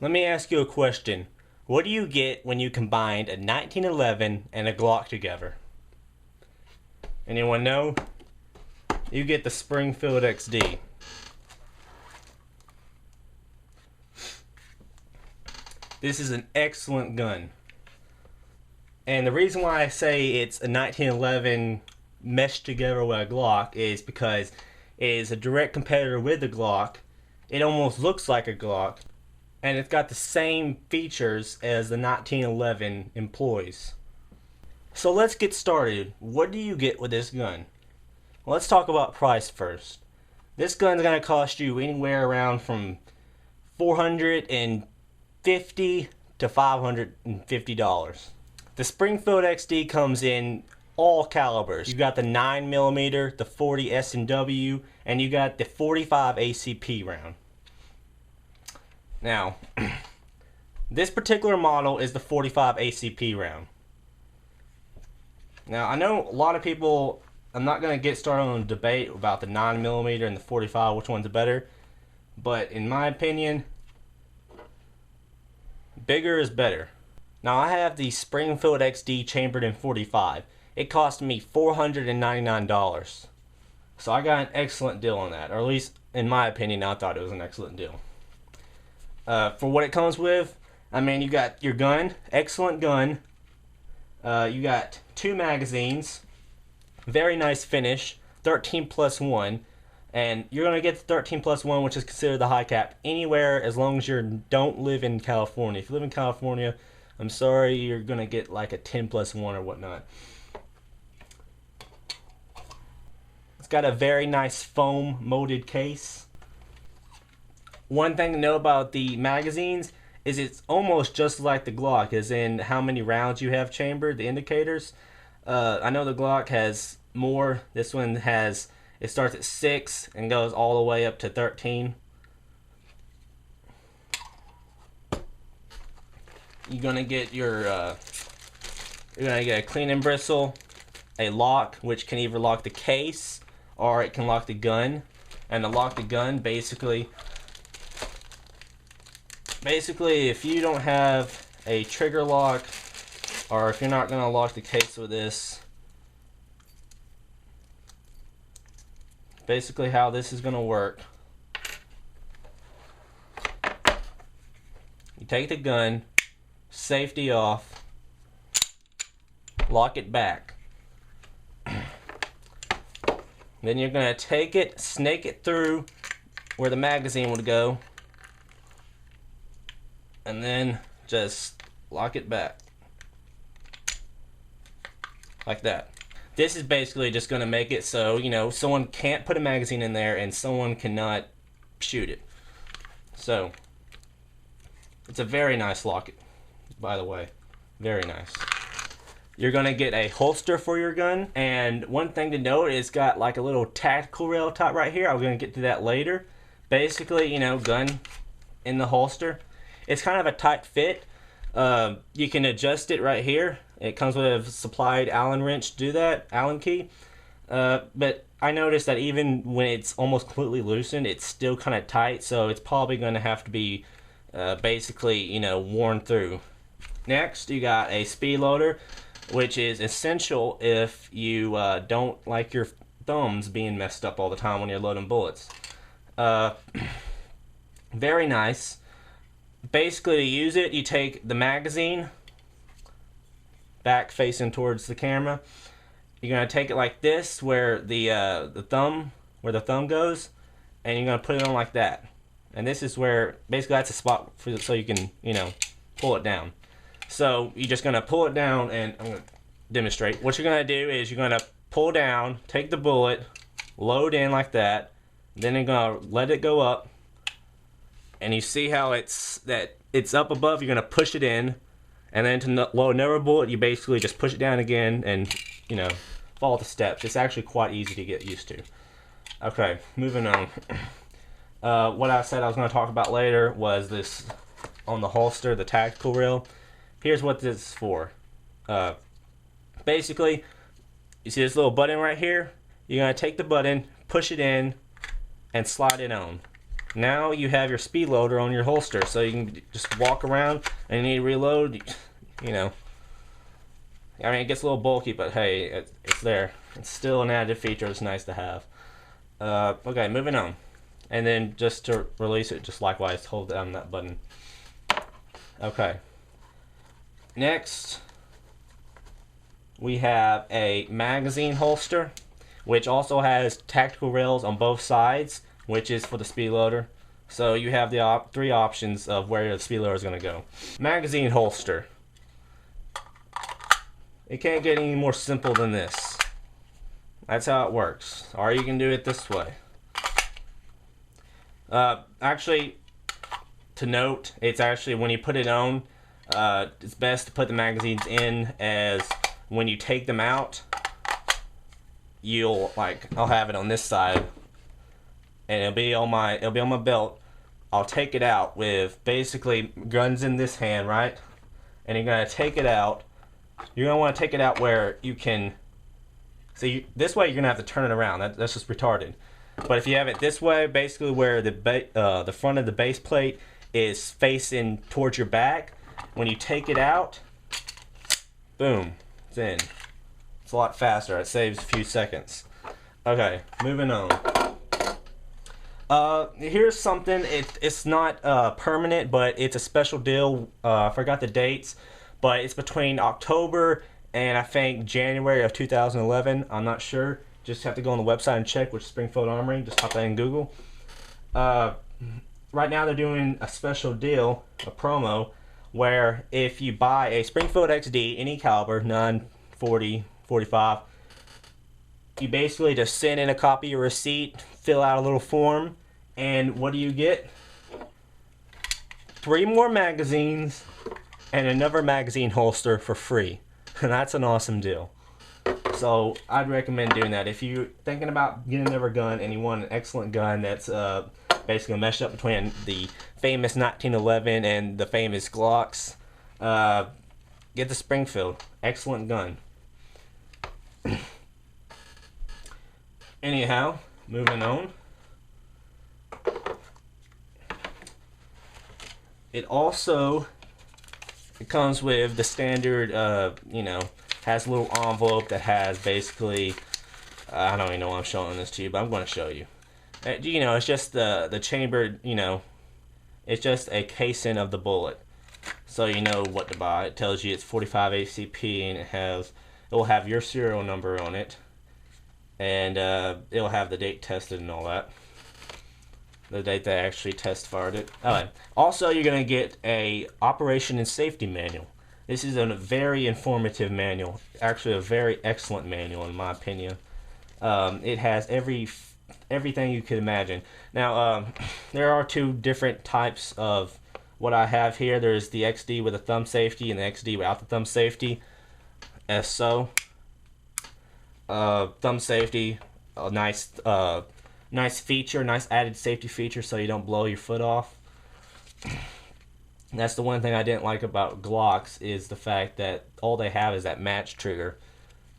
Let me ask you a question. What do you get when you combine a 1911 and a Glock together? Anyone know? You get the Springfield XD. This is an excellent gun. And the reason why I say it's a 1911 meshed together with a Glock is because it is a direct competitor with the Glock. It almost looks like a Glock, and it's got the same features as the 1911 employs. So let's get started. What do you get with this gun? Well, let's talk about price first. This gun's going to cost you anywhere around from $450 to $550. The Springfield XD comes in all calibers. You got the 9mm, the 40 S&W, and you got the 45 ACP round. Now, this particular model is the 45 ACP round. Now, I know a lot of people, I'm not going to get started on a debate about the 9mm and the 45, which one's better, but in my opinion, bigger is better. Now, I have the Springfield XD chambered in 45. It cost me $499. So I got an excellent deal on that, or at least in my opinion, I thought it was an excellent deal. For what it comes with, I mean, you got your gun, excellent gun. You got 2 magazines, very nice finish, 13+1, and you're going to get the 13+1, which is considered the high cap, anywhere as long as you don't live in California. If you live in California, I'm sorry, you're going to get like a 10+1 or whatnot. It's got a very nice foam molded case. One thing to know about the magazines is it's almost just like the Glock, as in how many rounds you have chambered, the indicators. I know the Glock has more. This one has, it starts at 6 and goes all the way up to 13. You're gonna get your, you're gonna get a clean and bristle, a lock, which can either lock the case or it can lock the gun. And to lock the gun, basically, if you don't have a trigger lock, or if you're not going to lock the case with this, basically how this is going to work, you take the gun, safety off, lock it back. Then you're going to take it, snake it through where the magazine would go, and then just lock it back like that. This is basically just going to make it so, you know, someone can't put a magazine in there and someone cannot shoot it. So it's a very nice locket, by the way, very nice. You're going to get a holster for your gun, and one thing to note, it's got like a little tactical rail top right here. I'm going to get to that later. Basically, you know, gun in the holster. It's kind of a tight fit. You can adjust it right here. It comes with a supplied Allen wrench to do that, Allen key. But I noticed that even when it's almost completely loosened, it's still kind of tight, so it's probably going to have to be basically, you know, worn through. Next, you got a speed loader, which is essential if you don't like your thumbs being messed up all the time when you're loading bullets. Very nice. Basically, to use it, you take the magazine back facing towards the camera. You're going to take it like this, where the thumb goes, and you're going to put it on like that. And this is where, basically, that's a spot for, so you can, you know, pull it down. So you're just going to pull it down, and I'm going to demonstrate. What you're going to do is you're going to pull down, take the bullet, load in like that, then you're going to let it go up. And you see how it's up above, you're going to push it in, and then to load another bullet, you basically just push it down again and, you know, follow the steps. It's actually quite easy to get used to. Okay, moving on. What I said I was going to talk about later was this on the holster, the tactical rail. Here's what this is for. Basically, you see this little button right here? You're going to take the button, push it in, and slide it on. Now you have your speed loader on your holster, so you can just walk around and you need to reload, you know. I mean, it gets a little bulky, but hey, it's there. It's still an added feature. It's nice to have. Okay, moving on. And then just to release it, just likewise, hold down that button. Okay. Next, we have a magazine holster, which also has tactical rails on both sides, which is for the speed loader. So you have the three options of where the speed loader is going to go. Magazine holster. It can't get any more simple than this. That's how it works. Or you can do it this way. Actually, to note, it's actually when you put it on, it's best to put the magazines in, as when you take them out, I'll have it on this side, and it'll be on my belt. I'll take it out with basically guns in this hand, right? And you're gonna take it out. You're gonna want to take it out where you can. See, this way you're gonna have to turn it around. That's just retarded. But if you have it this way, basically where the front of the base plate is facing towards your back, when you take it out, boom, it's in. It's a lot faster. It saves a few seconds. Okay, moving on. Here's something. It's not permanent, but it's a special deal. I forgot the dates, but it's between October and I think January of 2011. I'm not sure. Just have to go on the website and check, which is Springfield Armory. Just type that in Google. Right now they're doing a special deal, a promo, where if you buy a Springfield XD, any caliber, 9, 40, 45, you basically just send in a copy of your receipt, fill out a little form, and what do you get? 3 more magazines and another magazine holster for free. And that's an awesome deal. So I'd recommend doing that. If you're thinking about getting another gun and you want an excellent gun that's basically a mesh up between the famous 1911 and the famous Glocks, get the Springfield. Excellent gun. Anyhow, moving on. It comes with the standard, has a little envelope that has basically, I don't even know why I'm showing this to you, but I'm going to show you. It's just the chambered, it's just a casing of the bullet. So you know what to buy. It tells you it's 45 ACP, and it will have your serial number on it. And it'll have the date tested and all that. The date they actually test fired it. Alright. Also, you're going to get a operation and safety manual. This is a very informative manual. Actually, a very excellent manual in my opinion. It has everything you could imagine. Now, there are 2 different types of what I have here. There's the XD with a thumb safety and the XD without the thumb safety. As so, thumb safety, a nice feature, nice added safety feature, so you don't blow your foot off. That's the one thing I didn't like about Glocks, is the fact that all they have is that match trigger.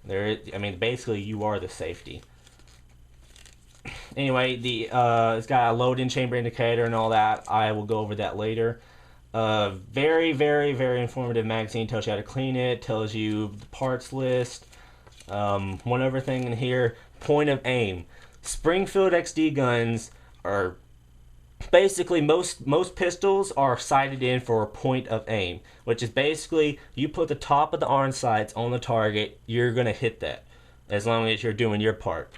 Basically you are the safety. Anyway, it's got a load-in chamber indicator and all that. I will go over that later. Very, very, very informative magazine. Tells you how to clean it. Tells you the parts list. One other thing in here: point of aim. Springfield XD guns are basically most pistols are sighted in for a point of aim, which is basically you put the top of the iron sights on the target, you're gonna hit that as long as you're doing your part.